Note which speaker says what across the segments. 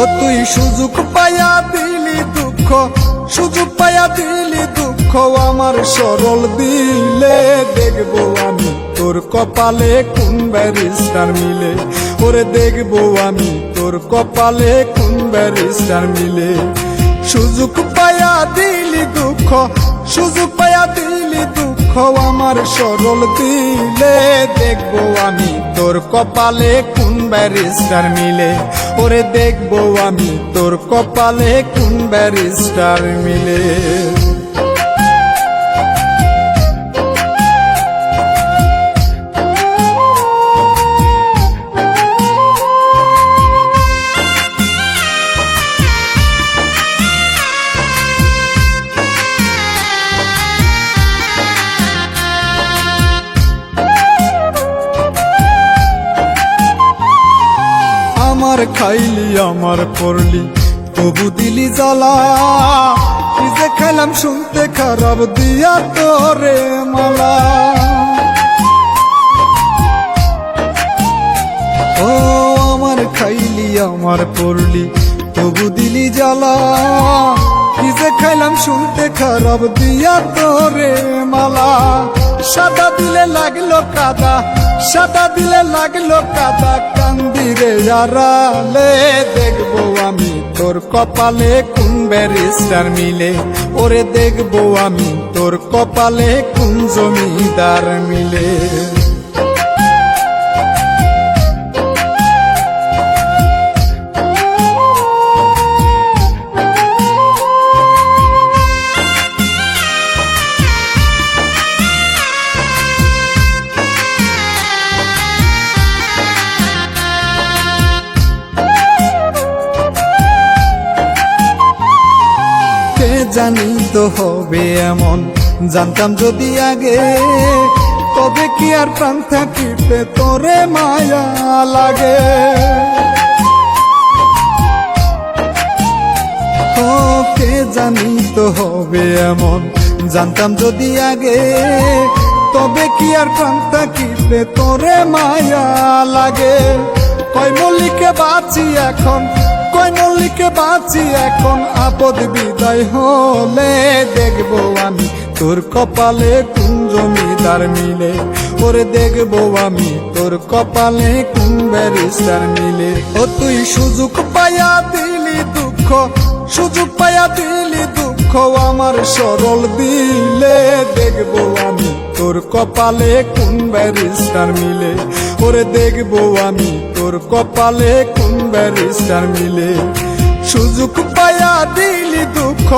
Speaker 1: ও তুই সুযোগ পাইয়া দিলি দুঃখ, সুযোগ পাইয়া দিলি দুঃখ আমার সরল দিলে। দেখবো আমি তোর কপালে কোন ব্যারিস্টার মিলে, ওরে দেখবো আমি তোর কপালে কোন ব্যারিস্টার মিলে। সুযোগ পাইয়া দিলি দুঃখ, সুযোগ পাইয়া দিলি দুঃখ আমার সরল দিলে। দেখবো আমি তোর কপালে কোন ব্যারিস্টার মিলে, ওরে দেখবো আমি তোর কপালে কোন ব্যারিস্টার মিলে। আমার খাইলি আমার পড়লি তবু দিলি জ্বালা, কি যে খাইলাম শুনতে খারাপ দিয়া তোরে মালা। ও আমার খাইলি আমার পড়লি তবু দিলি জ্বালা, কি যে খাইলাম শুনতে খারাপ দিয়া তোরে মালা। সাদা দিলে লাগলো কাদা, সাদা দিলে লাগলো কাদা কান্দিরে আড়ালে। দেখবো আমি তোর কপালে কোন ব্যারিস্টার মিলে, ওরে দেখবো আমি তোর কপালে কোন জমিদার মিলে। জানি তো হবে এমন, জানতাম যদি আগে, তবে কি আর প্রাণ থাকিতে তোরে মায়া লাগে। ও কে জানি তো হবে এমন, জানতাম যদি আগে, তবে কি আর প্রাণ থাকিতে তোরে মায়া লাগে। কয় মল্লিকে বাঁচি এখন, কয় মল্লিকে বাঁচি এখন, আপদ বিদায় হলে। দেখবো আমি তোর কপালে কোন জমিদার মিলে, ওরে দেখবো আমি তোর কপালে কোন ব্যারিস্টার মিলে। ও তুই সুযোগ পাইয়া দিলি দুঃখ, সুযোগ পাইয়া দিলি দুঃখ আমার সরল দিলে। দেখবো আমি তোর কপালে কোন ব্যারিস্টার মিলে, ওরে দেখবো আমি তোর কপালে কোন ব্যারিস্টার মিলে। সুযোগ পাইয়া দিলি দুঃখ,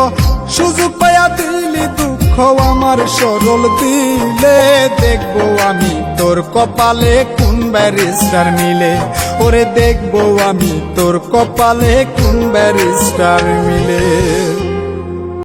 Speaker 1: সুযোগ পাইয়া দিলি দুঃখ আমার সরল দিলে। দেখবো আমি তোর কপালে কোন ব্যারিস্টার মিলে, ওরে দেখবো আমি তোর কপালে কোন ব্যারিস্টার মিলে।